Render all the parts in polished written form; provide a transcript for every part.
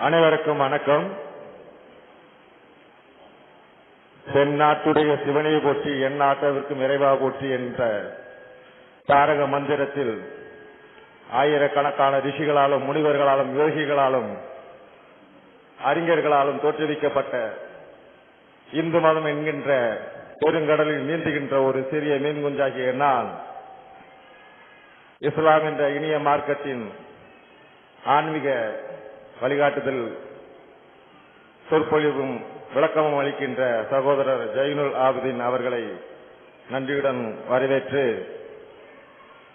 அனைவருக்கும் வணக்கம். தென்னாட்டுடைய சிவனை போற்றி என் நாட்டவிற்கும் இறைவா போற்றி என்ற தாரக மந்திரத்தில் ஆயிரக்கணக்கான ரிஷிகளாலும் முனிவர்களாலும் யோகிகளாலும் அறிஞர்களாலும் தோற்றுவிக்கப்பட்ட இந்து மதம் என்கின்ற பெருங்கடலில் நீந்துகின்ற ஒரு சிறிய மீன் குஞ்சாகிய நான் இஸ்லாம் என்ற இனிய மார்க்கத்தின் ஆன்மீக வழிகாட்டுதல் சொற்பொழிவும் விளக்கமும் அளிக்கின்ற சகோதரர் ஜைனுல் ஆபிதீன் அவர்களை நன்றியுடன் வரவேற்று,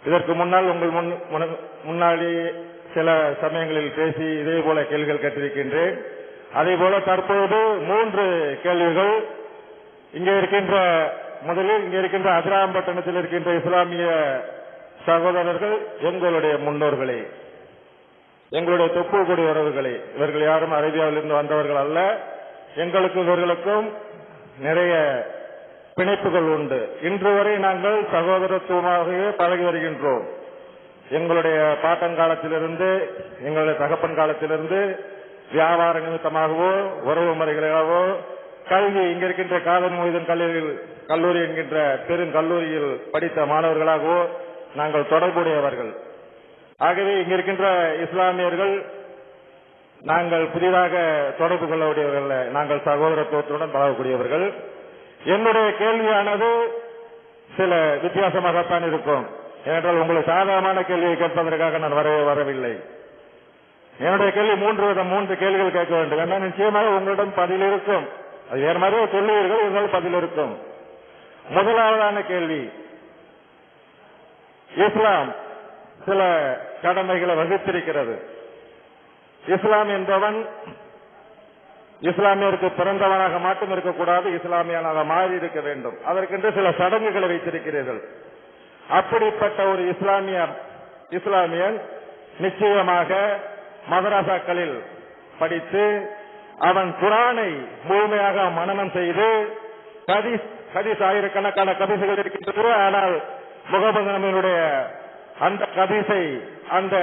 இதற்கு முன்னால் உங்கள் முன்னாடி சில சமயங்களில் பேசி இதே போல கேள்விகள் கேட்டிருக்கின்றேன். அதே போல தற்போது 3 கேள்விகள் முதலில் இங்கே இருக்கின்ற அதிராம்பட்டினத்தில் இருக்கின்ற இஸ்லாமிய சகோதரர்கள், எங்களுடைய முன்னோர்களே, எங்களுடைய தொப்புள்கொடி உறவுகளே, இவர்கள் யாரும் அரேபியாவிலிருந்து வந்தவர்கள் அல்ல. எங்களுக்கும் இவர்களுக்கும் நிறைய பிணைப்புகள் உண்டு. இன்று வரை நாங்கள் சகோதரத்துவமாகவே பழகி வருகின்றோம். எங்களுடைய பாட்டன் காலத்திலிருந்து, எங்களுடைய தகப்பன் காலத்திலிருந்து வியாபார நிமித்தமாகவோ உறவு முறைகளாகவோ கல்வி, இங்க இருக்கின்ற காதர் மொய்தீன் கல்லூரி என்கின்ற பெருங்கல்லூரியில் படித்த மாணவர்களாகவோ நாங்கள் தொடர்புடையவர்கள். ஆகவே இங்க இருக்கின்ற இஸ்லாமியர்கள் நாங்கள் புதிதாக தொடர்பு கொள்ளக்கூடியவர்கள், நாங்கள் சகோதரத்துவத்துடன் பழகக்கூடியவர்கள். என்னுடைய கேள்வியானது சில வித்தியாசமாகத்தான் இருக்கும். ஏனென்றால் உங்களுக்கு சாதாரணமான கேள்வியை கேட்பதற்காக நான் வரவில்லை. என்னுடைய கேள்வி 3 கேள்விகள் கேட்க வேண்டும். ஏன்னா நிச்சயமாக உங்களிடம் பதில் இருக்கும். அது வேறு மாதிரியே சொல்லுவீர்கள், இருந்தாலும் பதில் இருக்கும். முதலாவதான கேள்வி, இஸ்லாம் சில கடமைகளை வகுத்திருக்கிறது. இஸ்லாம் என்பவன் இஸ்லாமியருக்கு பிறந்தவனாக மட்டும் இருக்கக்கூடாது, இஸ்லாமியனாக மாறி இருக்க வேண்டும். அதற்கென்று சில சடங்குகளை வைத்திருக்கிறீர்கள். அப்படிப்பட்ட ஒரு இஸ்லாமியன் நிச்சயமாக மதரசாக்களில் படித்து அவன் குர்ஆனை முழுமையாக மனனம் செய்து ஹதீஸ் ஆயிரக்கணக்கான கதீசுகள் இருக்கின்றது. ஆனால் முஹம்மது நபியினுடைய அந்த கதீஸை, அந்த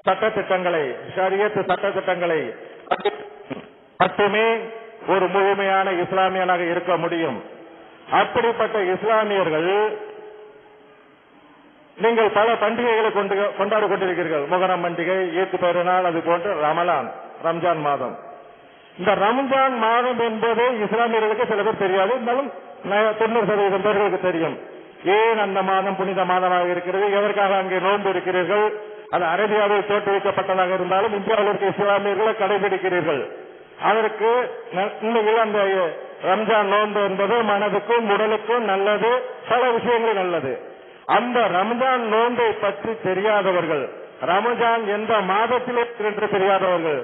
சட்டத்திட்டங்களை, ஷரியத் சட்டத்திட்டங்களை மட்டுமே ஒரு முழுமையான இஸ்லாமியனாக இருக்க முடியும். அப்படிப்பட்ட இஸ்லாமியர்கள் நீங்கள் பல பண்டிகைகளை கொண்டாடி கொண்டிருக்கிறீர்கள். முஹர்ரம் பண்டிகை, ஈத் பெருநாள், அது போன்ற ரம்ஜான் மாதம். இந்த ரம்ஜான் மாதம் என்பது இஸ்லாமியர்களுக்கு சில பேர் தெரியாது, இருந்தாலும் 90% பேர்களுக்கு தெரியும். ஏன் அந்த மாதம் புனித மாதமாக இருக்கிறது, எதற்காக அங்கே நோன்பு இருக்கிறீர்கள்? அது அரேபியாவில் தோற்றுவிக்கப்பட்டதாக இருந்தாலும் இந்தியாவில் இருக்க இஸ்லாமியர்களை கடைபிடிக்கிறீர்கள். அதற்கு உண்மையில் அந்த ரம்ஜான் நோன்பு என்பது மனதுக்கும் உடலுக்கும் நல்லது, பல விஷயங்கள் நல்லது. அந்த ரம்ஜான் நோன்பை பற்றி தெரியாதவர்கள், ரமஜான் எந்த மாதத்தில் என்று தெரியாதவர்கள்,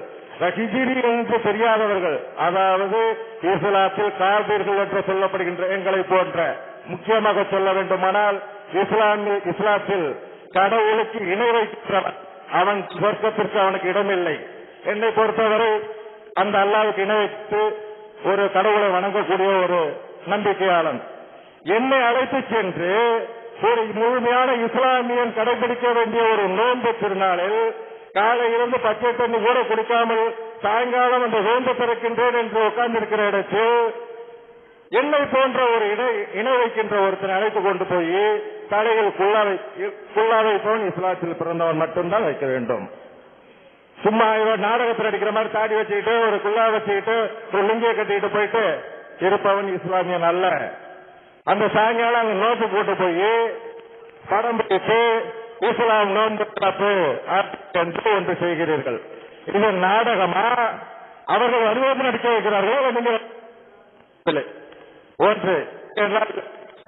ஹிஜ்ரி என்று தெரியாதவர்கள், அதாவது இஸ்லாத்தில் காபீர்கள் என்று சொல்லப்படுகின்ற எங்களை போன்ற, முக்கியமாக சொல்ல வேண்டுமானால் இஸ்லாத்தில் கடவுளுக்கு இணை வைக்கிறவன், அவன் சொர்க்கத்திற்கு அவனுக்கு இடமில்லை. என்னை பொறுத்தவரை அந்த அல்லாஹ்வுக்கு இணை வைத்து ஒரு கடவுளை வணங்கக்கூடிய ஒரு நம்பிக்கையாளன் என்னை அழைத்து சென்று ஒரு முழுமையான இஸ்லாமியன் கடைபிடிக்க வேண்டிய ஒரு நோன்பு திருநாளில் காலையிலிருந்து பச்சை தண்ணி கூட குடிக்காமல் சாயங்காலம் அந்த நோன்பு திறக்கின்றேன் என்று உட்கார்ந்திருக்கிற இடத்தில் என்னை போன்ற ஒரு இணை வைக்கின்ற ஒருத்தனை அழைத்து கொண்டு போய் தலையில் குல்லாவை போன் இஸ்லாத்தில் பிறந்தவன் மட்டும்தான் வைக்க வேண்டும். சும்மா நாடகத்தில் அடிக்கிற மாதிரி தாடி வச்சுக்கிட்டு ஒரு குல்லா வச்சுக்கிட்டு ஒரு லுங்கியை கட்டிக்கிட்டு போயிட்டு இருப்பவன் இஸ்லாமியன் அல்ல. அந்த சாயங்காலம் அங்க நோட்டு போட்டு போய் படம் பிடித்து இஸ்லாம் நோன்பு என்று ஒன்று செய்கிறீர்கள். இது நாடகமா? அவர்கள் அனுபவம் நடிக்க வைக்கிறார்கள். நீங்கள் ஒன்று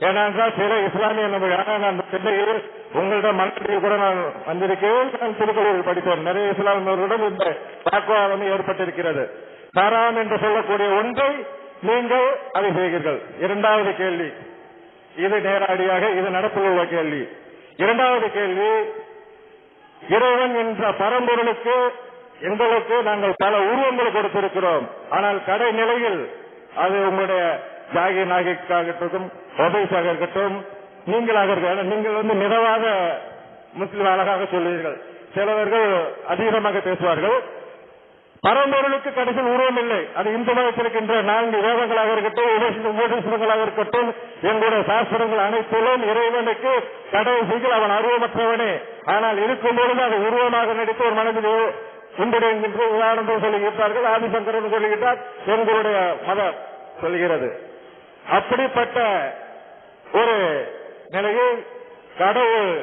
ஏனென்றால் சில இஸ்லாமிய நான் சென்னையில் உங்களிடம் மனதில் கூட நான் வந்திருக்கிறேன். நான் திருக்குறளில் படித்தேன். நிறைய இஸ்லாமியர்களுடன் இந்த வாக்குவாதம் ஏற்பட்டிருக்கிறது. ஹராம் என்று சொல்லக்கூடிய ஒன்றை நீங்கள் அதை செய்கிறீர்கள். இரண்டாவது கேள்வி, இது நேரடியாக இது நடப்பில் உள்ள கேள்வி. இரண்டாவது கேள்வி, இறைவன் என்ற பரம்பொருளுக்கு எங்களுக்கு நாங்கள் பல உருவங்கள் கொடுத்திருக்கிறோம். ஆனால் கடைநிலையில் அது உங்களுடைய ஜாகி நாகிக்காகட்டும், ஒபைஸாக இருக்கட்டும், நீங்களாக இருக்க, நீங்கள் மிதவாக முஸ்லிம் அழகாக சொல்வீர்கள். சிலவர்கள் அதிகமாக பேசுவார்கள். பரம்பொருளுக்கு கடைசியில் உருவம் இல்லை. அது இந்து மதத்தில் இருக்கின்ற 4 வேதங்களாக இருக்கட்டும், உபநிஷதங்களாக இருக்கட்டும், எங்களுடைய சாஸ்திரங்கள் அனைத்திலும் இறைவனுக்கு கடைசியில் அவன் அருவமற்றவனே. ஆனால் இருக்கும் பொழுது அது உருவமாக நடித்து ஒரு மனதில் உண்டுகின்ற உதாரணத்தை சொல்லுகிறார்கள். ஆதிசங்கரன் சொல்லுகிறார், எங்களுடைய மதம் சொல்கிறது. அப்படிப்பட்ட ஒரு நிலையில் கடவுள்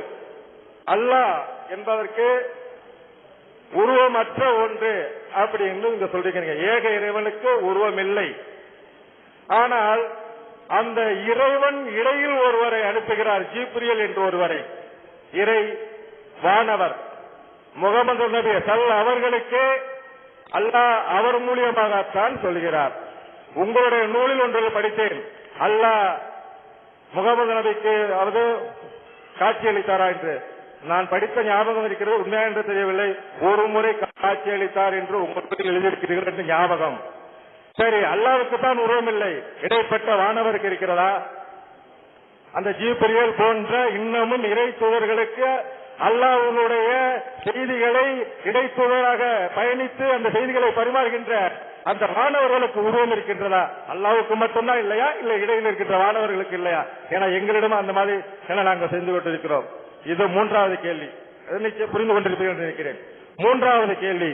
அல்லாஹ் என்பதற்கு உருவமற்ற ஒன்று அப்படின்னு இங்க சொல்றீங்க. ஏக இறைவனுக்கு உருவம் இல்லை. ஆனால் அந்த இறைவன் இடையில் ஒருவரை அனுப்புகிறார், ஜிப்ரியல் என்று ஒருவரை, இறை வானவர் முகமது நபி அவர்களுக்கு அல்லாஹ் அவர் மூலியமாகத்தான் சொல்கிறார். உங்களுடைய நூலில் ஒன்றில் படித்தேன், அல்லாஹ் முகமது நபிக்கு அவது காட்சியளித்தாரா என்று. நான் படித்த ஞாபகம் இருக்கிறது, உண்மையா என்று தெரியவில்லை. ஒரு முறை காட்சியளித்தார் என்று உங்களுக்கு எழுதியிருக்கிறீர்கள் என்று ஞாபகம். சரி, அல்லாஹ்வுக்கு தான் உருவம் இல்லை, இடைப்பட்ட வானவருக்கு இருக்கிறதா? அந்த ஜிப்ரியல் போன்ற இன்னமும் இறை தூதர்களுக்கு அல்லாஹ்வுடைய செய்திகளை இடைத்தூதராக பயணித்து அந்த செய்திகளை பரிமாறுகின்ற அந்த வானவர்களுக்கு உருவம் இருக்கின்றதா? அல்லாஹ்வுக்கு மட்டும்தான் இல்லையா, இல்ல இடையில் இருக்கின்ற வானவர்களுக்கு இல்லையா? ஏன்னா எங்களிடம் அந்த மாதிரி நாங்கள் சென்று கொண்டிருக்கிறோம். இது 3வது கேள்வி. நிச்சயம் புரிந்து கொண்டிருப்பீர்கள் என்று நினைக்கிறேன். 3வது கேள்வி,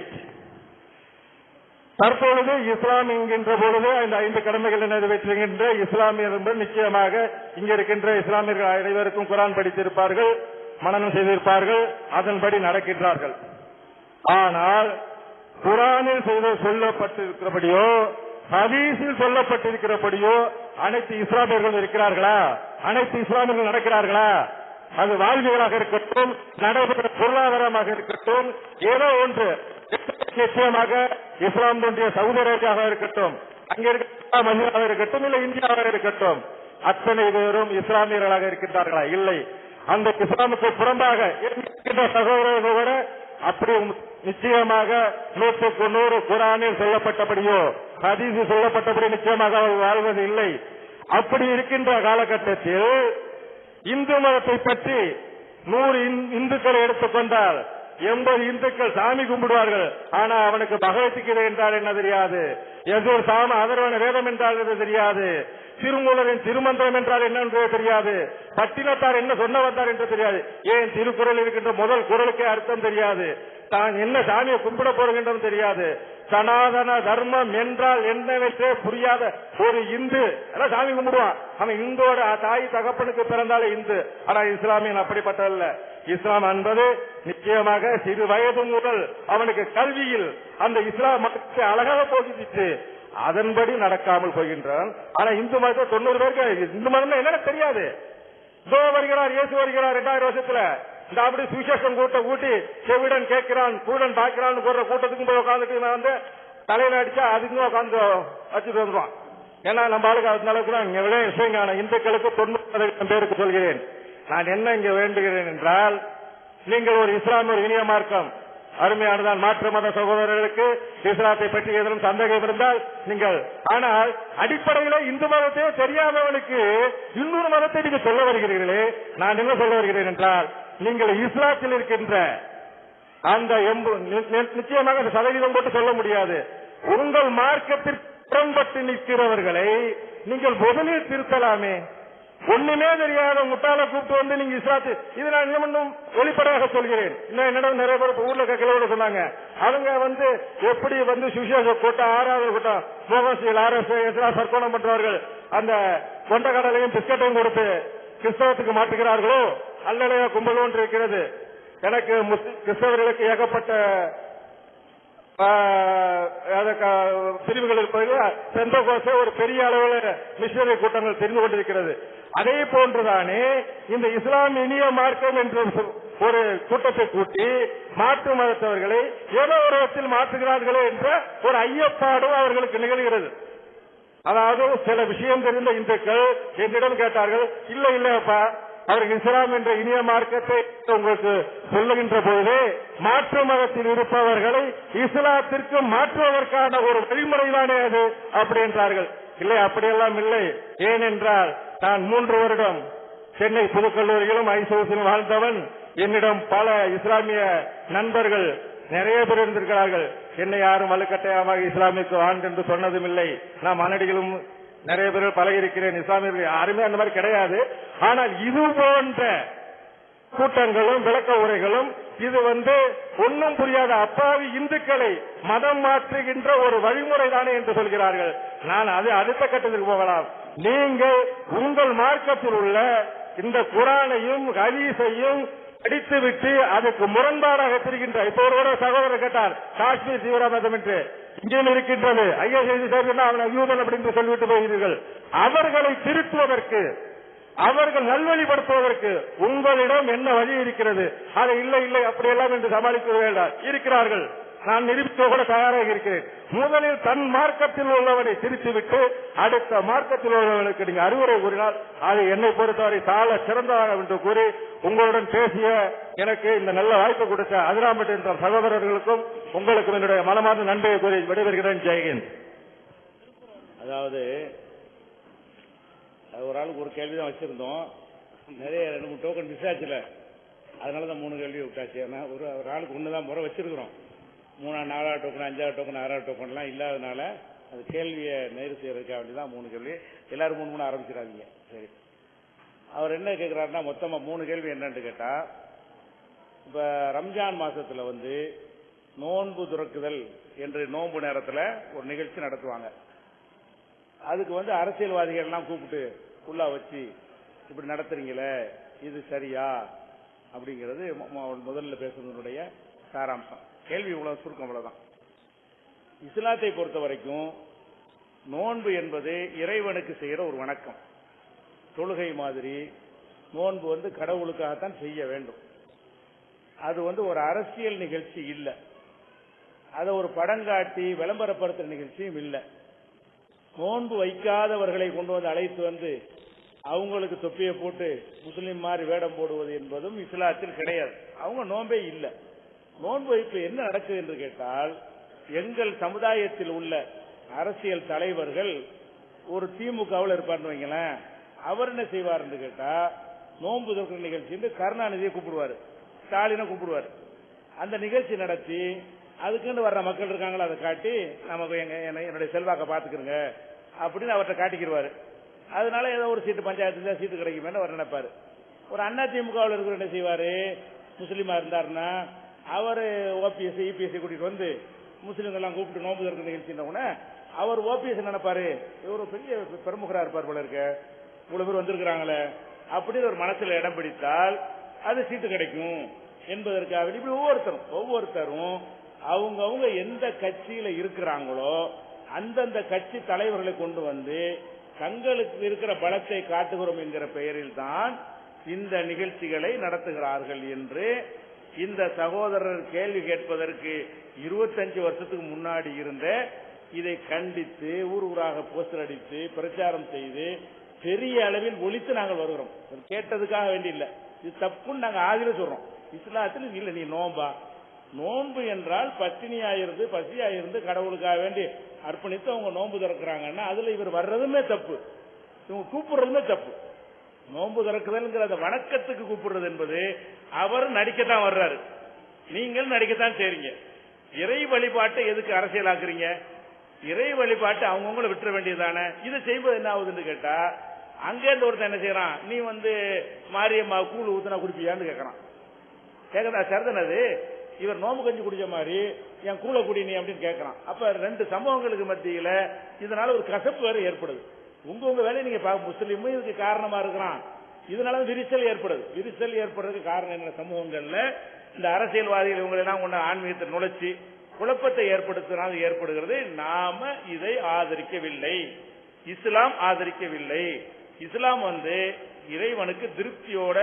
தற்பொழுது இஸ்லாம் என்கின்ற பொழுது இந்த 5 கடமைகளை நிறைவேற்றுகின்ற இஸ்லாமியர் என்பது நிச்சயமாக இங்க இருக்கின்ற இஸ்லாமியர்கள் அனைவருக்கும் குர்ஆன் படித்திருப்பார்கள், மனனம் செய்திருப்பார்கள், அதன்படி நடக்கின்றார்கள். ஆனால் குர்ஆனில் சொல்லப்பட்டிருக்கிறபடியோ ஹதீஸில் சொல்லப்பட்டிருக்கிறபடியோ அனைத்து இஸ்லாமியர்கள் இருக்கிறார்களா? அனைத்து இஸ்லாமியர்கள் நடக்கிறார்களா? அது வாழ்வியலாக இருக்கட்டும், நடைபெற்ற பொருளாதாரமாக இருக்கட்டும், ஏதோ ஒன்று நிச்சயமாக இஸ்லாம் தோன்றிய சவுதி அரேபியாவாக இருக்கட்டும், அங்கே இருக்க மதீனாவாக இருக்கட்டும், இல்லை இந்தியாவாக இருக்கட்டும், அத்தனை பேரும் இஸ்லாமியர்களாக இருக்கின்றார்களா? இல்லை. அந்த இஸ்லாமுக்கு புறம்பாக இருக்கின்ற சகோதரர்கள் கூட அப்படி நிச்சயமாக 100க்கு 100 குர்ஆனில் சொல்லப்பட்டபடியோ ஹதீஸில் சொல்லப்பட்டபடி நிச்சயமாக அவர் வாழ்வது இல்லை. அப்படி இருக்கின்ற காலகட்டத்தில் இந்து மதத்தை பற்றி 100 இந்துக்களை எடுத்துக்கொண்டால் 80 இந்துக்கள் சாமி கும்பிடுவார்கள். ஆனா அவனுக்கு பகவத்கீதை என்றால் என்ன தெரியாது, எதோர் சாம அதர்வன வேதம் என்றால் என்ன தெரியாது, திருமூலரின் திருமந்திரம் என்றால் என்ன என்று தெரியாது, பட்டினத்தார் என்ன சொன்ன வந்தார் என்று தெரியாது, ஏன் திருக்குறள் இருக்கின்ற முதல் குறளுக்கே அர்த்தம் தெரியாது, தான் என்ன சாமியை கும்பிட போகின்றோம் தெரியாது, சனாதன தர்மம் என்றால் என்னவென்றே புரியாத ஒரு இந்து எல்லாம் சாமி கும்பிடுவான். அவன் இந்தோட தாய் தகப்பனுக்கு பிறந்தாலே இந்து. ஆனா இஸ்லாமியன் அப்படிப்பட்டதல்ல. இஸ்லாம் என்பது நிச்சயமாக சிறு வயது முதல் அவனுக்கு கல்வியில் அந்த இஸ்லாம் மதத்தை அழகாக போகிச்சு, அதன்படி நடக்காமல் போகின்றான். ஆனா இந்து மதத்தை 90 பேருக்கு இந்து மதம் என்னன்னு தெரியாது. இதோ வருகிறார், இயேசு வருகிறார் 2000 வருஷத்துல இந்த அப்படி சுவிசேஷம் கூட்டி செவிடன் கேட்கிறான், கூடன் பார்க்கிறான் போடுற கூட்டத்துக்கும் போய் உட்காந்துட்டு வந்து தலையில அடிச்சா அதுக்கும் உட்காந்து வச்சுட்டு வந்துருவான். ஏன்னா நம்ம ஆளுக்கு அந்த அளவுக்கு தான் இங்க விட விஷயங்கான இந்துக்களுக்கு 90% பேருக்கு சொல்கிறேன். நான் என்ன இங்க வேண்டுகிறேன் என்றால், நீங்கள் ஒரு இஸ்லாம் ஒரு இனிய மார்க்கம் அருமையானதான். மாற்று மத சகோதரர்களுக்கு இஸ்லாத்தை பற்றி ஏதேனும் சந்தேகம் இருந்தால் நீங்கள், ஆனால் அடிப்படையில இந்து மதத்தையே தெரியாதவனுக்கு இன்னொரு மதத்தை நீங்க சொல்ல வருகிறீர்களே. நான் என்ன சொல்ல வருகிறேன் என்றால், நீங்கள் இஸ்லாத்தில் இருக்கின்ற அந்த நிச்சயமாக அந்த சதவீதம் போட்டு சொல்ல முடியாது. உங்கள் மார்க்கத்திற்கு புறம்பட்டு நிற்கிறவர்களை நீங்கள் முதலில் திருத்தலாமே. ஒண்ணுமே தெரியாத முட்டாள கூப்பிட்டு வந்து நீங்க இஸ்லாத்து, இது நான் இன்னும் வெளிப்படையாக சொல்கிறேன். இன்னும் என்னிடம் நிறைய பேர் ஊர்ல கிளோட சொன்னாங்க, அவங்க வந்து எப்படி வந்து சுவிசேஷ கூட்டம் 6வது கூட்டம் மோகன்சீல் RS சர்க்கோணம் பண்றவர்கள் அந்த கொண்ட கடலையும் பிஸ்கட்டையும் கொடுத்து கிறிஸ்தவத்துக்கு மாற்றுகிறார்களோ அல்லலையா கும்பல் ஒன்று இருக்கிறது. எனக்கு கிறிஸ்தவர்களுக்கு ஏகப்பட்ட பிரிவுகள் இருப்பதில் பெந்தகோஸ்தே ஒரு பெரிய அளவில் மிஷனரி கூட்டங்கள் தெரிந்து கொண்டிருக்கிறது. அதே போன்றுதானே இந்த இஸ்லாம் இனிய மார்க்கம் என்ற ஒரு கூட்டத்தை கூட்டி மாற்று மதத்தவர்களை ஏதோ ஒரு விதத்தில் மாற்றுகிறார்களே என்ற ஒரு ஐயப்பாடும் அவர்களுக்கு நிகழ்கிறது. அதாவது சில விஷயம் தெரிந்த இந்துக்கள் என்னிடம் கேட்டார்கள், இல்லை இல்லப்பா அவருக்கு இஸ்லாம் என்ற இனிய மார்க்கத்தை உங்களுக்கு சொல்லுகின்ற பொழுது மாற்று மதத்தில் இருப்பவர்களை இஸ்லாத்திற்கு மாற்றுவதற்கான ஒரு வழிமுறைதானே அது அப்படி என்றார்கள். இல்லை, அப்படியெல்லாம் இல்லை. ஏனென்றால் நான் 3 வருடம் சென்னை புதுக்கல்லூரியிலும் ஐசோசிலும் வாழ்ந்தவன். என்னிடம் பல இஸ்லாமிய நண்பர்கள் நிறைய பேர் இருந்திருக்கிறார்கள். என்னை யாரும் வலுக்கட்டாயமாக இஸ்லாமிற்கு வாங்க என்று சொன்னதும் இல்லை. நான் மனடிகளும் நிறைய பேர் பழகிருக்கிறேன். இஸ்லாமியர்கள் யாருமே அந்த மாதிரி கிடையாது. ஆனால் இது போன்ற கூட்டங்களும் விளக்க உரைகளும் இது ஒன்னும் புரியாத அப்பாவி இந்துக்களை மதம் மாற்றுகின்ற ஒரு வழிமுறை தானே என்று சொல்கிறார்கள். நான் அது அடுத்த கட்டத்துக்கு போகலாம். நீங்கள் உங்கள் மார்க்கத்தில் உள்ள இந்த குரானையும் ஹதீஸையும் படித்துவிட்டு அதுக்கு முரண்பாடாக தெரிகின்ற இப்போ ஒரு சகோதரர் கேட்டார், காஷ்மீர் தீவிரவாதம் என்று இங்கேயும் இருக்கின்றது, ஐஎஸ்ஐ சேர்ந்து அவனை யூதன் அப்படின்னு சொல்லிவிட்டு போகிறீர்கள். அவர்களை திருத்துவதற்கு, அவர்கள் நல்வழிப்படுத்துவதற்கு உங்களிடம் என்ன வழி இருக்கிறது? அது இல்லை இல்லை அப்படியெல்லாம் என்று சமாளிக்க இருக்கிறார்கள். நான் நிரூபிக்க கூட தயாராக இருக்கிறேன். முதலில் தன் மார்க்கத்தில் உள்ளவனை திருத்திவிட்டு அடுத்த மார்க்கத்தில் உள்ளவனுக்கு நீங்க அறிவுரை கூறினால் அது என்னை பொறுத்தவரை சால சிறந்ததாக என்று கூறி உங்களுடன் பேசிய எனக்கு இந்த நல்ல வாய்ப்பு கொடுத்த அதிராம்பட்டு என்ற சகோதரர்களுக்கும் உங்களுக்கும் என்னுடைய மனமார்ந்த நன்றியை கூறி விடைபெறுகிறேன். ஜெயஹிந்த். அதாவது ஒரு ஆளுக்கு ஒரு கேள்விதான் வச்சிருந்தோம். நிறைய 2-3 டோக்கன் மிஸ் ஆச்சுல, அதனாலதான் 3 கேள்வி விட்டாச்சு. ஏன்னா ஒரு ஆளுக்கு ஒண்ணுதான் முறை வச்சிருக்கிறோம். 3, 4 டோக்கன், 5 டோக்கன், 6 டோக்கன் எல்லாம் இல்லாதனால அது கேள்வியை நேரு செய்யறதுக்காக வேண்டிதான் 3 கேள்வி. எல்லாரும் 3 ஆரம்பிச்சிடாதீங்க. சரி, அவர் என்ன கேட்கிறாருன்னா மொத்தமா 3 கேள்வி என்னன்னு கேட்டா, இப்ப ரம்ஜான் மாசத்துல நோன்பு துறக்குதல் என்று நோன்பு நேரத்துல ஒரு நிகழ்ச்சி நடத்துவாங்க. அதுக்கு அரசியல்வாதிகள் எல்லாம் கூப்பிட்டு உள்ள வச்சு இப்படி நடத்துறீங்களே இது சரியா அப்படிங்கிறது முதல்ல பேசுவதனுடைய சாராம்சம். கேள்வி இவ்வளவு சுருக்கம், அவ்வளவுதான். இஸ்லாத்தை பொறுத்த வரைக்கும் நோன்பு என்பது இறைவனுக்கு செய்யற ஒரு வணக்கம். தொழுகை மாதிரி நோன்பு கடவுளுக்காகத்தான் செய்ய வேண்டும். அது ஒரு அரசியல் நிகழ்ச்சி இல்லை. அதை ஒரு படங்காட்டி விளம்பரப்படுத்துற நிகழ்ச்சியும் இல்லை. நோன்பு வைக்காதவர்களை கொண்டு அழைத்து அவங்களுக்கு தொப்பியை போட்டு முஸ்லிம் மாதிரி வேடம் போடுவது என்பதும் இஸ்லாத்தில் கிடையாது. அவங்க நோன்பே இல்லை. நோன்பு வைப்பு என்ன நடக்குது என்று கேட்டால், எங்கள் சமுதாயத்தில் உள்ள அரசியல் தலைவர்கள் ஒரு திமுகவில் இருப்பார்னு வைங்களேன், அவர் என்ன செய்வார் என்று கேட்டா, நோன்பு திறக்கிற நிகழ்ச்சி கருணாநிதியை கூப்பிடுவார், ஸ்டாலினை கூப்பிடுவார். அந்த நிகழ்ச்சி நடத்தி அதுக்குன்னு வர்ற மக்கள் இருக்காங்களா அதை காட்டி நமக்கு என்னுடைய செல்வாக்க பாத்துக்கிறங்க அப்படின்னு அவர்கிட்ட காட்டிக்கிடுவாரு. அதனால ஏதோ ஒரு சீட்டு பஞ்சாயத்துல சீட்டு கிடைக்குமே அவர் நினைப்பாரு. ஒரு அண்ணா திமுகவில் இருக்கிற என்ன செய்வாரு, முஸ்லீமா இருந்தாருன்னா அவர் ஓபிஎஸ் இபிஎஸ் கூட்டிட்டு முஸ்லீம்கள் எல்லாம் கூப்பிட்டு நோன்பு திறக்கிற நிகழ்ச்சின அவர் ஓபிஎஸ் நினைப்பாரு, இவர் பெரிய பிரமுகரா இருப்பார் போல இருக்க, இவ்வளவு பேர் வந்திருக்கிறாங்களே அப்படின்னு ஒரு மனசுல இடம் பிடித்தால் அது சீட்டு கிடைக்கும் என்பதற்காக இப்படி ஒவ்வொருத்தரும் அவங்க எந்த கட்சியில இருக்கிறாங்களோ அந்தந்த கட்சி தலைவர்களை கொண்டு தங்களுக்கு இருக்கிற பலத்தை காட்டுகிறோம் என்கிற பெயரில் தான் இந்த நிகழ்ச்சிகளை நடத்துகிறார்கள் என்று இந்த சகோதரர் கேள்வி கேட்பதற்கு 25 வருஷத்துக்கு முன்னாடி இருந்த இதை கண்டித்து ஊர் ஊராக போஸ்டர் அடித்து பிரச்சாரம் செய்து பெரிய அளவில் ஒழித்து நாங்கள் வருகிறோம். கேட்டதுக்காக வேண்டி இல்லை, இது தப்புன்னு நாங்கள் ஆதில சொல்றோம். இஸ்லாத்தில் இல்ல, நீ நோன்பா, நோன்பு என்றால் பட்டினியாயிருந்து பசியாயிருந்து கடவுளுக்காக வேண்டி அர்ப்பணித்து அவங்க நோன்பு திறக்கிறாங்கன்னா அதுல இவர் வர்றதுமே தப்பு, இவங்க கூப்பிடுறதுமே தப்பு. நோன்பு திறக்குதல்ங்கிற அந்த வணக்கத்துக்கு கூப்பிடுறது என்பது அவர் நடிக்கத்தான் வர்றாரு, நீங்கள் நடிக்கத்தான் செய்றீங்க. இறை வழிபாட்டை எதுக்கு அரசியலாக்குறீங்க? இறை வழிபாட்டு அவங்கவுங்களை விட்டுற வேண்டியதானே. இது செய்வது என்ன ஆகுதுன்னு கேட்டா, அங்கே இருந்து ஒருத்தன் என்ன செய்யறான், நீ மாரியம்மா கூழ் ஊத்துனா குடிப்பியான்னு கேட்கறான். கேட்கறா சரிதானது, இவர் நோம்பு கஞ்சி குடிச்ச மாதிரி என் கூழ குடி நீ அப்படின்னு கேட்கறான். அப்ப 2 சம்பவங்களுக்கு மத்தியில இதனால ஒரு கசப்பு வேற ஏற்படுது. உங்க வேலையை நீங்க முஸ்லீமும் இதுக்கு காரணமா இருக்கிறான், இதனால விரிசல் ஏற்படுது. விரிசல் ஏற்படுறதுக்கு காரணம் என்ன? சமூகங்கள்ல இந்த அரசியல்வாதிகள் இவங்க எல்லாம் கொண்ட ஆன்மீகத்தை நுழைச்சி குழப்பத்தை ஏற்படுத்தினால் ஏற்படுகிறது. நாம இதை ஆதரிக்கவில்லை, இஸ்லாம் ஆதரிக்கவில்லை. இஸ்லாம் இறைவனுக்கு திருப்தியோட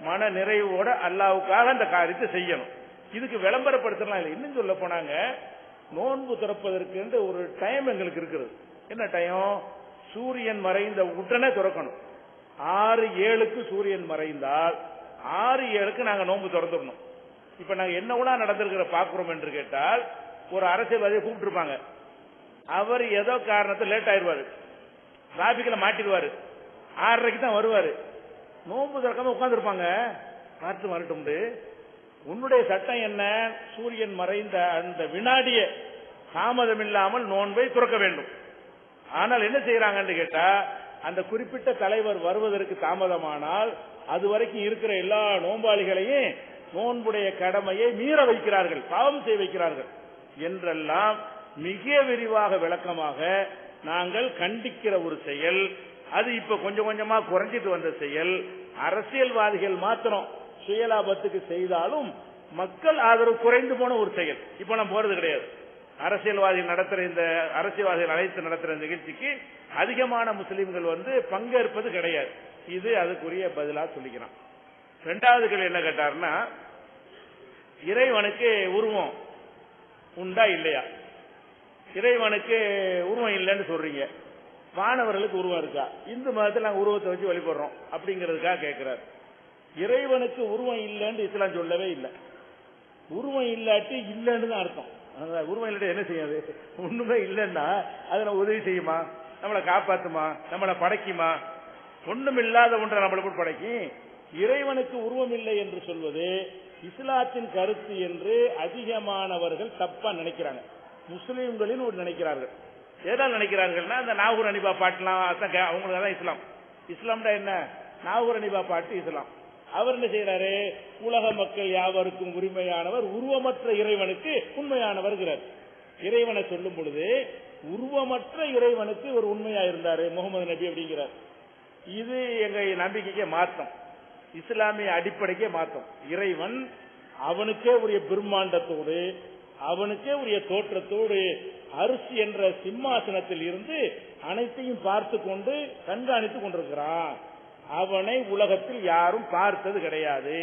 மன நிறைவோட அல்லாவுக்காக அந்த காரியத்தை செய்யணும். இதுக்கு விளம்பரப்படுத்தலாம் இல்லை. இன்னும் சொல்ல போனாங்க, நோன்பு திறப்பதற்கு ஒரு டைம் எங்களுக்கு இருக்குது. என்ன டைம்? சூரியன் மறைந்த உடனே திறக்கணும். 6-7க்கு சூரியன் மறைந்தால் 6-7க்கு நாங்க நோன்பு திறந்துடணும். இப்ப நாங்க என்ன கூட நடந்திருக்கிற பாக்குறோம் என்று கேட்டால், ஒரு அரசியல்வாதியை கூப்பிட்டு இருப்பாங்க, அவர் ஏதோ காரணத்தை லேட் ஆயிடுவாரு, டிராபிக்ல மாட்டிடுவாரு, 6:30க்கு தான் வருவாரு. நோன்பு திறக்காம உட்கார்ந்து இருப்பாங்க. பார்த்து வரட்டும், உன்னுடைய சட்டம் என்ன? சூரியன் மறைந்த அந்த வினாடியே தாமதம் இல்லாமல் நோன்பை துறக்க வேண்டும். ஆனால் என்ன செய்யறாங்கன்னு கேட்டா, அந்த குறிப்பிட்ட தலைவர் வருவதற்கு தாமதமானால் அது வரைக்கும் இருக்கிற எல்லா நோன்பாளிகளையும் நோன்புடைய கடமையை மீற வைக்கிறார்கள், பாவம் செய்ய வைக்கிறார்கள் என்றெல்லாம் மிக விரிவாக விளக்கமாக நாங்கள் கண்டிக்கிற ஒரு செயல். அது இப்ப கொஞ்சம் கொஞ்சமா குறைஞ்சிட்டு வந்த செயல். அரசியல்வாதிகள் மாத்திரம் சுயலாபத்துக்கு செய்தாலும் மக்கள் ஆதரவு குறைந்து போன ஒரு செயல். இப்ப நான் போறது கிடையாது. அரசியல்வாதிகள் அழைத்து நடத்துற நிகழ்ச்சிக்கு அதிகமான முஸ்லிம்கள் பங்கேற்பது கிடையாது. இது அதுக்குரிய பதிலா சொல்லிக்கிறான். இரண்டாவது கேள்வி என்ன கேட்டாருன்னா, இறைவனுக்கு உருவம் உண்டா இல்லையா? இறைவனுக்கு உருவம் இல்லைன்னு சொல்றீங்க, மாணவர்களுக்கு உருவம் இருக்கா? இந்து மதத்தில் நாங்கள் உருவத்தை வச்சு வழிபடுறோம் அப்படிங்கிறதுக்காக கேட்கிறார். இறைவனுக்கு உருவம் இல்லைன்னு இஸ்லாம் சொல்லவே இல்லை. உருவம் இல்லாட்டி இல்லைன்னு தான் அர்த்தம். உருவம் இல்லாட்டி என்ன செய்யாது? ஒண்ணுமே இல்லைன்னா அதை உதவி செய்யுமா? நம்மளை காப்பாத்துமா? நம்மளை படைக்குமா? ஒண்ணும் இல்லாத ஒன்றை நம்மளை போட்டு படைக்கும். இறைவனுக்கு உருவம் இல்லை என்று சொல்வது இஸ்லாத்தின் கருத்து என்று அதிகமானவர்கள் தப்பா நினைக்கிறாங்க. முஸ்லிம்களின் ஒரு நினைக்கிறார்கள். ஏதால் நினைக்கிறார்கள்னா, அந்த நாகூர் அனிபா பாட்டுலாம் அவங்களுக்கு தான் இஸ்லாம். இஸ்லாம்டா என்ன? நாகூர் அனிபா பாட்டு இஸ்லாம். அவர் என்ன செய்யறாரு? உலக மக்கள் யாவருக்கும் உரிமையானவர், உருவமற்ற இறைவனுக்கு உண்மையானவர். இறைவனை சொல்லும் பொழுது உருவமற்ற இறைவனுக்கு ஒரு உண்மையா இருந்தாரு முகமது நபி அப்படிங்கிறார். இது எங்க நம்பிக்கைக்கே மாற்றம், இஸ்லாமிய அடிப்படைக்கே மாற்றம். இறைவன் அவனுக்கே உரிய பிரம்மாண்டத்தோடு, அவனுக்கே உரிய தோற்றத்தோடு அரிசி என்ற சிம்மாசனத்தில் இருந்து அனைத்தையும் பார்த்து கொண்டு கண்காணித்துக் கொண்டிருக்கிறான். அவனை உலகத்தில் யாரும் பார்த்தது கிடையாது.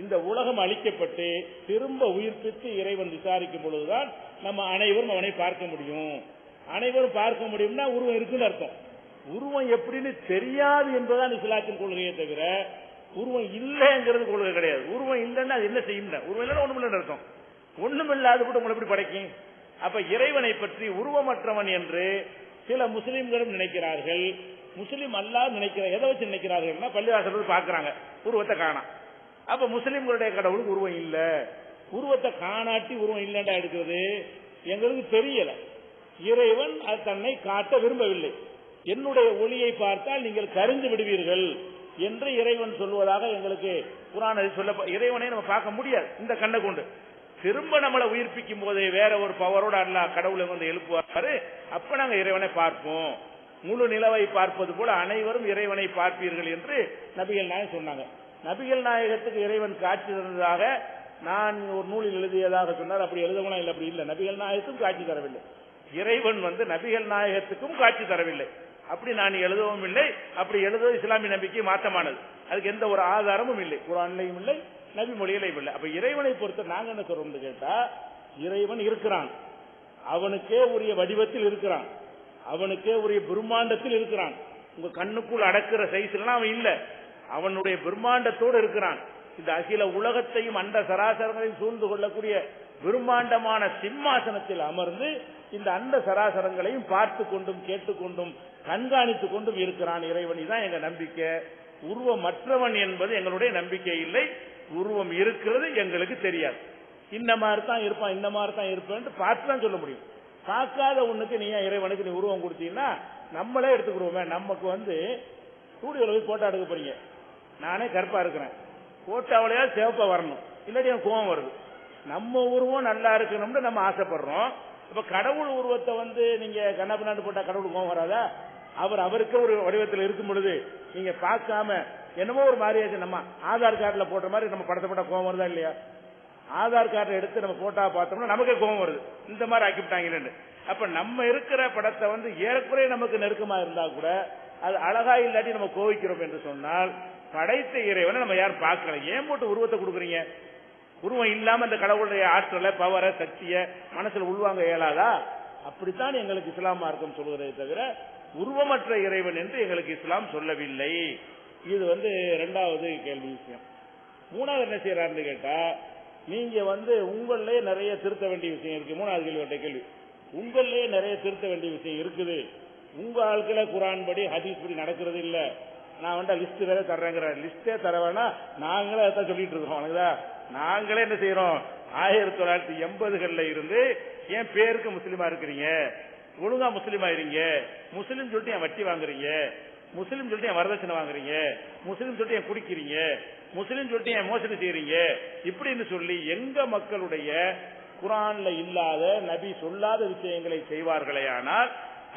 இந்த உலகம் அழிக்கப்பட்டு திரும்ப உயிர்ப்பித்து இறைவன் விசாரிக்கும் பொழுதுதான் நம்ம அனைவரும் அவனை பார்க்க முடியும். அனைவரும் பார்க்க முடியும்னா உருவம் இருக்குன்னு அர்த்தம். உருவம் எப்படின்னு தெரியாது என்பதுதான் இஸ்லாத்தின் கொள்கையை தவிர உருவம் இல்லைங்கிறது கொள்கை கிடையாது. உருவம் இல்லைன்னா அது என்ன செய்யும்? உருவம் இல்லைன்னா ஒண்ணும் இல்லைன்னு அர்த்தம். ஒண்ணும் இல்லாத கூட உங்களை எப்படி படைக்கும்? அப்ப இறைவனை பற்றி உருவமற்றவன் என்று சில முஸ்லிம்களும் நினைக்கிறார்கள். முஸ்லிம் அல்லாஹ் நினைக்கிற எதை வச்சு நினைக்கிறார்கள்? பள்ளிவாசல் பாக்குறாங்க, உருவத்தை காணா. அப்ப முஸ்லிம்களுடைய கடவுளுக்கு உருவம் இல்ல. உருவத்தை காணாட்டி உருவம் இல்லைண்டா எடுக்கிறது எங்களுக்கு தெரியல. இறைவன் அது தன்னை காட்ட விரும்பவில்லை. என்னுடைய ஒளியை பார்த்தால் நீங்கள் கரிந்து விடுவீர்கள் என்று இறைவன் சொல்வதாக எங்களுக்கு குர்ஆனில் சொல்ல. இறைவனை நம்ம பார்க்க முடியாது இந்த கண்ணை கொண்டு. திரும்ப நம்மளை உயிர்ப்பிக்கும் போதே வேற ஒரு பவரோட அல்லாஹ் கடவுளை எழுப்புவாரு. அப்ப நாங்க இறைவனை பார்ப்போம். முழு நிலவை பார்ப்பது போல அனைவரும் இறைவனை பார்ப்பீர்கள் என்று நபிகள் நாயகம் சொன்னாங்க. நபிகள் நாயகத்துக்கு இறைவன் காட்சி தந்ததாக நான் ஒரு நூலில் எழுதியதாக சொன்னார். அப்படி எழுதவும் இல்லை, அப்படி இல்லை. நபிகள் நாயகத்துக்கும் காட்சி தரவில்லை. இறைவன் நபிகள் நாயகத்துக்கும் காட்சி தரவில்லை. அப்படி நான் எழுதவும் இல்லை. அப்படி எழுத இஸ்லாமிய நம்பிக்கை மாற்றமானது. அதுக்கு எந்த ஒரு ஆதாரமும் இல்லை, குர்ஆனிலையும் இல்லை, நபி மொழியிலையும் இல்லை. அப்ப இறைவனை பொறுத்த நாங்க என்ன சொல்றோம் கேட்டா, இறைவன் இருக்கிறான், அவனுக்கே உரிய வடிவத்தில் இருக்கிறான், அவனுக்கே உரிய பிரம்மாண்டத்தில் இருக்கிறான். உங்க கண்ணுக்குள் அடக்கிற சைஸ்லாம் அவன் இல்ல, அவனுடைய பிரம்மாண்டத்தோடு இருக்கிறான். இந்த அகில உலகத்தையும் அண்ட சராசரங்களையும் சூழ்ந்து கொள்ளக்கூடிய பிரம்மாண்டமான சிம்மாசனத்தில் அமர்ந்து இந்த அண்ட சராசரங்களையும் பார்த்து கொண்டும் கேட்டுக்கொண்டும் கண்காணித்துக் கொண்டும் இருக்கிறான் இறைவன். தான் எங்க நம்பிக்கை. உருவமற்றவன் என்பது எங்களுடைய நம்பிக்கை இல்லை. உருவம் இருக்கிறது எங்களுக்கு தெரியாது. இந்த மாதிரி தான் இருப்பான், இந்த மாதிரி தான் இருப்பேன் பார்த்து தான் சொல்ல முடியும். பார்க்காத ஒண்ணுக்கு நீ இறைவனுக்கு நீ உருவம் கொடுத்தீங்கன்னா நம்மளே எடுத்துக்கிறோமே. நமக்கு ஸ்டூடியோல போய் போட்டோ எடுக்க போறீங்க, நானே கருப்பா இருக்கிறேன், போட்டோவிலையா சிவப்பா வரணும், இல்லாட்டி எனக்கு கோவம் வருது. நம்ம உருவம் நல்லா இருக்கணும்னு நம்ம ஆசைப்படுறோம். இப்ப கடவுள் உருவத்தை நீங்க கண்ணாபின்னாண்டு போட்டா கடவுள் கோவம் வராதா? அவருக்கு ஒரு வடிவத்தில் இருக்கும் பொழுது நீங்க பார்க்காம என்னமோ ஒரு மாதிரியாச்சு. நம்ம ஆதார் கார்டுல போட்ட மாதிரி நம்ம படத்தை போட்டா கோவம் வருதா இல்லையா? ஆதார் கார்டை எடுத்து நம்ம போட்டா பார்த்தோம்னா நமக்கே கோவம் வருது, இந்த மாதிரி ஆக்கிவிட்டாங்கன்னு. அப்ப நம்ம இருக்கிற படத்தை ஏறக்குறைய நமக்கு நெருக்கமா இருந்தா கூட அது அழகா இல்லாட்டி நம்ம கோவிக்கிறோம் என்று சொன்னால் படைத்த இறைவனை நம்ம யாரும் பார்க்கல. ஏன் போட்டு உருவத்தை கொடுக்குறீங்க? உருவம் இல்லாம இந்த கடவுளுடைய ஆற்றலை, பவரை, சக்தியை மனசுல உள்வாங்க இயலாதா? அப்படித்தான் எங்களுக்கு இஸ்லாம் மார்க்கம் சொல்வதை தவிர உருவமற்ற இறைவன் என்று எங்களுக்கு இஸ்லாம் சொல்லவில்லை. இது இரண்டாவது கேள்வி விஷயம். மூணாவது என்ன செய்யறாருன்னு கேட்டா, நீங்க உங்களே நிறைய திருத்த வேண்டிய விஷயம் இருக்கு. மூணாவது கேள்வி, உங்களே நிறைய திருத்த வேண்டிய விஷயம் இருக்குது. உங்க ஆட்களை குர்ஆன் படி ஹதீஸ் படி நடக்கிறது இல்ல. நான் லிஸ்ட் வேற தர்றேங்கிற, லிஸ்டே தர வேணா, நாங்களே அதான் சொல்லிட்டு இருக்கோம். நாங்களே என்ன செய்யறோம், 1980களில் இருந்து என் பேருக்கு முஸ்லீமா இருக்கிறீங்க, ஒழுங்கா முஸ்லீமா இருங்க, முஸ்லீம் சொல்லிட்டு என் வட்டி வாங்குறீங்க, முஸ்லீம் சொல்லிட்டு என் வரதட்சணை வாங்குறீங்க, முஸ்லீம் சொல்லிட்டு என் குடிக்கிறீங்க, முஸ்லீம் சொல்லிட்டு என் மோசடி செய்யறீங்க, இப்படின்னு சொல்லி எங்க மக்களுடைய குர்ஆன்ல இல்லாத நபி சொல்லாத விஷயங்களை செய்வார்களே, ஆனால்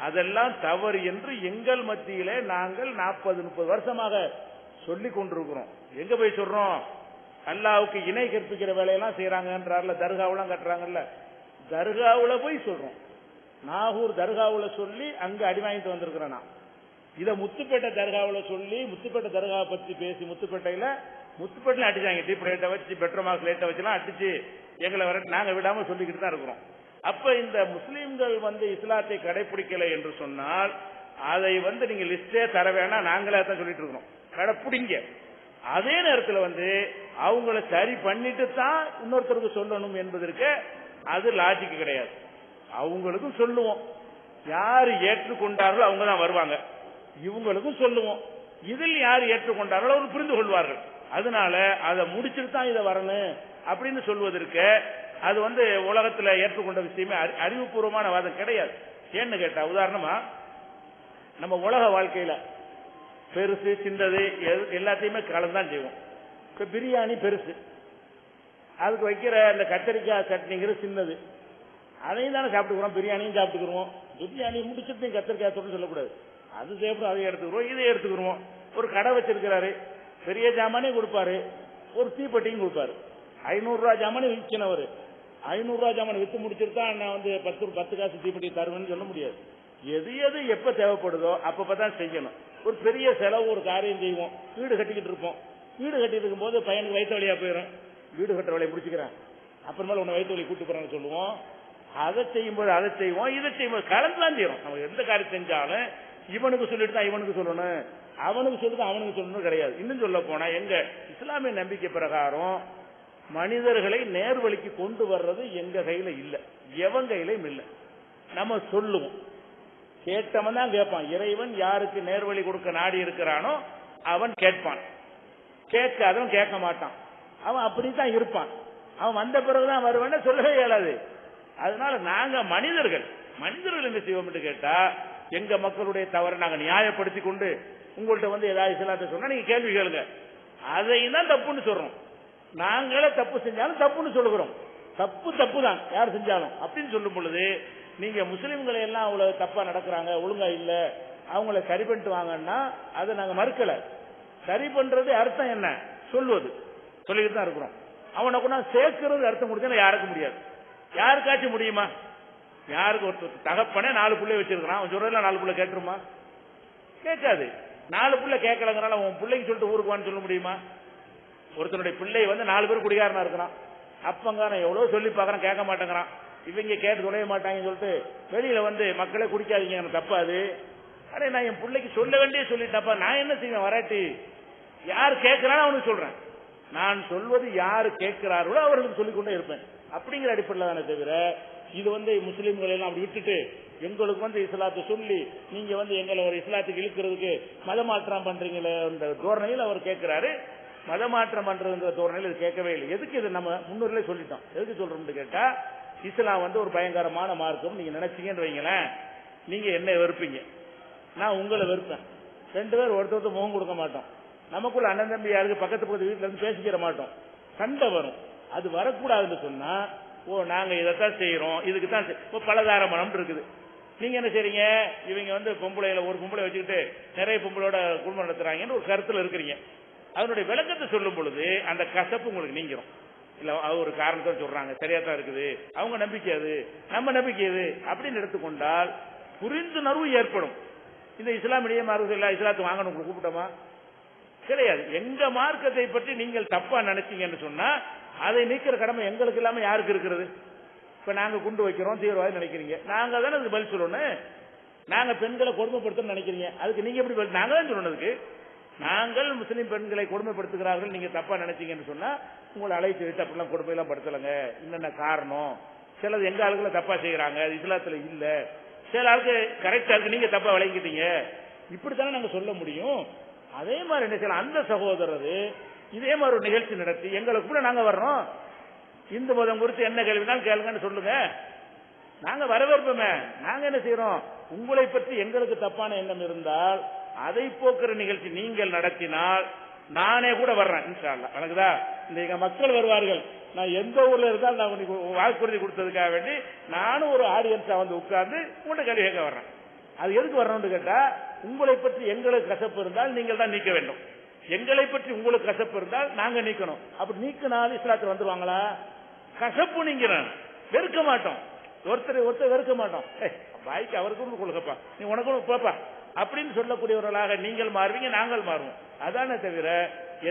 அதெல்லாம் தவறு என்று எங்கள் மத்தியிலே நாங்கள் 40-30 வருஷமாக சொல்லிக் கொண்டிருக்கிறோம். எங்க போய் சொல்றோம், அல்லாஹ்வுக்கு இணை கற்பிக்கிற வேலையெல்லாம் செய்யறாங்கன்றார்ல, தர்காவெல்லாம் கட்டுறாங்கல்ல, தர்காவுல போய் சொல்றோம். நாகூர் தர்காவுல சொல்லி அங்க அடி வாங்கிட்டு வந்திருக்கிறேன் நான். இத முத்துப்பேட்டை தர்காவுல சொல்லி முத்துப்பேட்டை தர்காவை பத்தி பேசி முத்துப்பேட்டையில அடிச்சாங்க, டீப் லைட்டை வச்சு பெட்ரோமாக்ஸ் லைட்டை வச்சுலாம் அடிச்சு எங்களை வர நாங்க விடாம சொல்லிக்கிட்டு தான் இருக்கிறோம். அப்ப இந்த முஸ்லீம்கள் இஸ்லாத்தை கடைபிடிக்கல என்று சொன்னால் அதை நீங்க லிஸ்டே தர வேணாம், நாங்களே தான் சொல்லிட்டு இருக்கிறோம், கடைப்பிடிங்க. அதே நேரத்தில் அவங்கள சரி பண்ணிட்டு தான் இன்னொருத்தருக்கு சொல்லணும் என்பதற்கு அது லாஜிக் கிடையாது. அவங்களுக்கும் சொல்லுவோம், யாரு ஏற்றுக்கொண்டார்களோ அவங்க தான் வருவாங்க, இவங்களுக்கும் சொல்லுவோம், இதில் யார் ஏற்றுக்கொண்டார்களோ அவர் புரிந்து கொள்வார்கள். அதனால அதை முடிச்சுட்டு தான் இதை வரணும் அப்படின்னு சொல்வதற்கு அது உலகத்துல ஏற்றுக்கொண்ட விஷயமே அறிவுபூர்வமான வாதம் கிடையாது. ஏன்னு கேட்டா, உதாரணமா நம்ம உலக வாழ்க்கையில பெருசு சின்னது எல்லாத்தையுமே கலந்தான் செய்வோம். இப்ப பிரியாணி பெருசு, அதுக்கு வைக்கிற இந்த கத்திரிக்காய் சட்னிங்கிறது சின்னது, அதையும் தானே சாப்பிட்டுக்கிறோம், பிரியாணியும் சாப்பிட்டுக்கிறோம். பிரியாணி முடிச்சுட்டு கத்திரிக்காய் தொட்டு சொல்லக்கூடாது, அது சேப்பிடும், அதை எடுத்துக்கிறோம், இதை எடுத்துக்கிறோம். ஒரு கடை வச்சிருக்கிறாரு, பெரிய ஜாமானே கொடுப்பாரு, ஒரு தீப்பெட்டியும் கொடுப்பாரு. 500 ரூபாய் ஜாமானே விற்கிறவர் 500 ரூபாய் ஜாமான் வித்து முடிச்சுட்டு தான் நான் 10 காசு தீப்பெட்டி தருவேன்னு சொல்ல முடியாது. எது எது எப்ப தேவைப்படுதோ அப்பதான் செய்யணும். ஒரு பெரிய செலவு ஒரு காரியம் செய்வோம், வீடு கட்டிக்கிட்டு இருப்போம், வீடு கட்டிட்டு இருக்கும் போது பையனுக்கு வயிற்று வழியா போயிடும், வீடு கட்டுற வழியை முடிச்சுக்கிறேன், அப்புறமேல உன்னை வயிற்று வழி கூட்டு போறேன்னு சொல்லுவோம். அதை செய்யும்போது அதை செய்வோம், இதை செய்யும்போது கலந்துதான் செய்யறோம். நம்ம எந்த காரியம் செஞ்சாலும் இவனுக்கு சொல்லிட்டு தான் இவனுக்கு சொல்லணும், அவனுக்கு சொல்லிட்டு அவனுக்கு சொல்லணும் கிடையாது. இன்னும் சொல்ல போனா எங்க இஸ்லாமிய நம்பிக்கை பிரகாரம் மனிதர்களை நேர்வழிக்கு கொண்டு வர்றது எங்க கையில இல்ல, எவன் கையிலும் இல்ல. நம்ம சொல்லுவோம், கேட்டவன் தான் கேட்பான். இறைவன் யாருக்கு நேர்வழி கொடுக்க நாடி இருக்கிறானோ அவன் கேட்பான், கேட்காதவன் கேட்க மாட்டான், அவன் அப்படித்தான் இருப்பான். அவன் வந்த பிறகுதான் வருவான்னு சொல்லவே இயலாது. அதனால நாங்க மனிதர்கள் என்ன செய்வோம் என்று கேட்டா, எங்க மக்களுடைய தவறை நாங்க நியாயப்படுத்தி கொண்டு உங்கள்கிட்ட ஏதாவது இஸ்லாத்தை சொன்னா நீங்க கேள்வி கேளுங்க, அதையும் தான் தப்புன்னு சொல்றோம். நாங்களே தப்பு செஞ்சாலும் தப்புன்னு சொல்லுகிறோம், தப்பு தான் யார் செஞ்சாலும் அப்படின்னு சொல்லும் பொழுது நீங்க முஸ்லிம்களை எல்லாம் அவ்வளவு தப்பா நடக்கிறாங்க, ஒழுங்கா இல்ல, அவங்கள சரி பண்ணிட்டு வாங்கன்னா அதை நாங்க மறுக்கல. சரி பண்றது அர்த்தம் என்ன, சொல்லுவது, சொல்லிட்டு தான் இருக்கிறோம். அவனை கூட சேர்க்கிறது அர்த்தம் முடிஞ்சா யாருக்கு முடியாது, யாருக்காச்சும் முடியுமா? யாருக்கு ஒரு தகப்பனே 4 பிள்ளை வச்சிருக்கிறான், அவன் சொல்றதுல 4 பிள்ளை கேட்டுருமா? கேட்காது. 4 பிள்ளை கேட்கலங்கிறனால உன் பிள்ளைக்கு சொல்லிட்டு ஊருக்கு வான்னு சொல்ல முடியுமா? ஒருத்தனுடைய பிள்ளை 4 பேர் குடிகாரனா இருக்கிறான், அப்பங்க நான் எவ்வளவு சொல்லி பாக்குறேன் கேட்க மாட்டேங்கிறான், இவங்க கேட்டு துணைய மாட்டாங்கன்னு சொல்லிட்டு வெளியில மக்களே குடிக்காதீங்க, எனக்கு தப்பாது. அடே நான் என் பிள்ளைக்கு சொல்ல வேண்டிய சொல்லிட்டப்பா, நான் என்ன செய்வேன் வராட்டி? யார் கேட்கிறானோ அவனுக்கு சொல்றேன், நான் சொல்வது யாரு கேட்கிறார்களோ அவர்களுக்கு சொல்லிக்கொண்டே இருப்பேன் அப்படிங்கிற அடிப்படையில் தானே தவிர இது முஸ்லீம்கள் எல்லாம் அப்படி விட்டுட்டு எங்களுக்கு இஸ்லாத்தை சொல்லி நீங்க எங்களை ஒரு இஸ்லாத்துக்கு இழுக்கிறதுக்கு மதமாற்றம் பண்றீங்களே என்ற தோரணையில் அவர் கேட்கிறாரு. மதமாற்றம் பண்றதுங்கிற தோரணையில் இது கேட்கவே இல்லை. எதுக்கு இது நம்ம முன்னூறுல சொல்லிட்டோம், எதுக்கு சொல்றோம்னு கேட்டா, இஸ்லாம் ஒரு பயங்கரமான மார்க்கம் நீங்க நினைச்சீங்கன்னு வைங்களேன், நீங்க என்ன வெறுப்பீங்க, நான் உங்களை வெறுப்பேன், 2 பேர் ஒருத்தர் முகம் கொடுக்க மாட்டோம், நமக்குள்ள அண்ணன் தம்பி யாருக்கு பக்கத்து வீட்டுல இருந்து பேசிக்கிற மாட்டோம், சண்டை வரும். அது வரக்கூடாதுன்னு சொன்னா, ஓ நாங்க இதைத்தான் செய்யறோம், இதுக்கு தான் பலதார மனம் இருக்குது. நீங்க என்ன செய்றீங்க, இவங்க பொம்பளையில ஒரு பொம்பளை வச்சுக்கிட்டு நிறைய பொம்பளோட குடும்பம் நடத்துறாங்கன்னு ஒரு கருத்துல இருக்கிறீங்க. அதனுடைய விளக்கத்தை சொல்லும் பொழுது அந்த கசப்பு உங்களுக்கு நீங்கிறோம். இல்ல ஒரு காரணத்தை சொல்றாங்க, சரியா தான் இருக்குது, அவங்க நம்பிக்கை அது, நம்ம நம்பிக்கை அது அப்படின்னு எடுத்துக்கொண்டால் புரிந்துணர்வு ஏற்படும். இந்த இஸ்லாமிய மார்க்கத்தில் இஸ்லாத்து வாங்கணும் உங்களுக்கு கூப்பிட்டோமா? கிடையாது. எங்க மார்க்கத்தை பற்றி நீங்கள் தப்பா நினைச்சீங்கன்னு சொன்னா அதை நீக்கிற கடமை எங்களுக்கு இல்லாம யாருக்கு இருக்கிறது? இப்ப நாங்க குண்டு வைக்கிறோம் தீவிரவாதி நினைக்கிறீங்க, நாங்க தானே அதுக்கு பதில் சொல்லணும். நாங்க பெண்களை கொடுமைப்படுத்தணும்னு நினைக்கிறீங்க, அதுக்கு நீங்க எப்படி பதில்? நாங்க தான் சொல்லணும். அதுக்கு நாங்கள் முஸ்லீம் பெண்களை கொடுமைப்படுத்துகிறார்கள் நீங்க தப்பா நினைச்சீங்கன்னு சொன்னா உங்களை அழைத்து விட்டு அப்படிலாம் கொடுமையெல்லாம் படுத்தலைங்க, என்னென்ன காரணம், சிலது எங்க ஆளுகளை தப்பா செய்யறாங்க, அது இஸ்லாத்துல இல்ல, சில ஆளுக்கு கரெக்டா இருக்கு, நீங்க தப்பா விளங்கிட்டீங்க, இப்படித்தானே நாங்க சொல்ல முடியும். அதே மாதிரி என்ன செய்யலாம், அந்த சகோதரர் இதே மாதிரி ஒரு நிகழ்ச்சி நடத்தி எங்களுக்கு கூட நாங்க வர்றோம், இந்து மதம் குறித்து என்ன கேள்வினாலும் கேளுங்கன்னு சொல்லுங்க, நாங்க வரவேற்போமே. நாங்க என்ன செய்யறோம், உங்களை பற்றி எங்களுக்கு தப்பான எண்ணம் இருந்தால் அதை போக்குற நிகழ்ச்சி நீங்கள் நடத்தினால் நானே கூட வர்றேன் இன்ஷா அல்லாஹ். எனக்குதா இந்த மக்கள் வருவார்கள், நான் எந்த ஊர்ல இருந்தாலும் நான் உனக்கு வாக்குறுதி கொடுத்ததுக்காக வேண்டி நானும் ஒரு ஆடியன்ஸா வந்து உட்கார்ந்து உங்கள்கிட்ட கேள்வி கேட்க வர்றேன். அது எதுக்கு வரணும்னு கேட்டா, உங்களை பற்றி எங்களுக்கு கசப்பு இருந்தால் நீங்கள் தான் நீக்க வேண்டும், எங்களை பற்றி உங்களுக்கு கசப்பு இருந்தால் நாங்க நீக்கணும். அப்படி நீக்கினால் இஸ்லாத்தில் வந்துருவாங்களா? கசப்பு நீங்கிறேன், வெறுக்க மாட்டோம், ஒருத்தர் வெறுக்க மாட்டோம். வாய்க்கு அவருக்கு கொடுக்கப்பா, நீ உனக்கு போப்பா அப்படின்னு சொல்லக்கூடியவர்களாக நீங்கள் மாறுவீங்க, நாங்கள் மாறுவோம். அதானே தவிர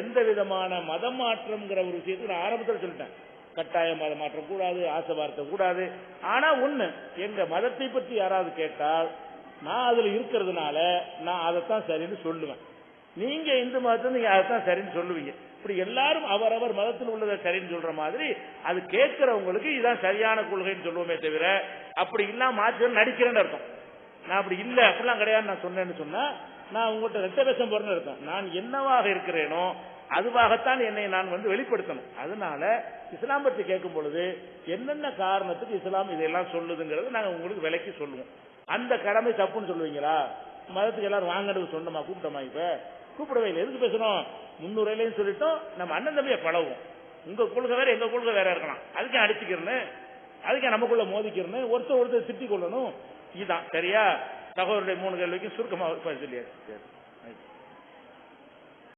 எந்த விதமான மதம் மாற்றம்ங்கிற ஒரு விஷயத்தை நான் ஆரம்பத்தில் சொல்லிட்டேன். கட்டாய மத மாற்றம் கூடாது, ஆசை வார்த்தை கூடாது. ஆனா ஒண்ணு, எங்க மதத்தை பற்றி யாராவது கேட்டால் நான் அதுல இருக்கிறதுனால நான் அதைத்தான் சரின்னு சொல்லுவேன். நீங்க இந்து மதத்தை நீங்க அதைத்தான் சரின்னு சொல்லுவீங்க. இப்படி எல்லாரும் அவரவர் மதத்தில் உள்ளதை சரின்னு சொல்ற மாதிரி அது கேட்கிறவங்களுக்கு இதுதான் சரியான கொள்கைன்னு சொல்லுவோமே தவிர, அப்படி இல்லாம மாற்றம் நடிக்கிறேன்னு அர்த்தம். நான் அப்படி இல்ல அப்படிலாம் கிடையாது நான் சொன்னேன்னு சொன்னா நான் உங்கள்கிட்ட ரெட்ட பேசம் போறேன்னு அர்த்தம். நான் என்னவாக இருக்கிறேனோ அதுவாகத்தான் என்னை நான் வெளிப்படுத்தணும். அதனால இஸ்லாம் பற்றி கேட்கும் பொழுது என்னென்ன காரணத்துக்கு இஸ்லாம் இதெல்லாம் சொல்லுதுங்கிறது நாங்க உங்களுக்கு விலைக்கு சொல்லுவோம். அந்த கடமை தப்புன்னு சொல்லுவீங்களா? மதத்துக்கு எல்லாரும் வாங்கறது சொன்னோமா, கூப்பிட்டோமா? இப்ப கூப்பிடவே இல்லை, எதுக்கு பேசணும்? 300 சொல்லிட்டோம், நம்ம அண்ணன் தம்பியை பழகும். உங்க கொள்கை வேற எங்க கொள்கை வேற இருக்கலாம், அதுக்கே அடிச்சுக்கிறேன்னு, அதுக்கே நமக்குள்ள மோதிக்கிறேன்னு ஒருத்தர் திட்டிக் கொள்ளணும். இதுதான் சரியா? சகோதரருடைய 3 கேள்விக்கு சுருக்கமாக சொல்லியாச்சு.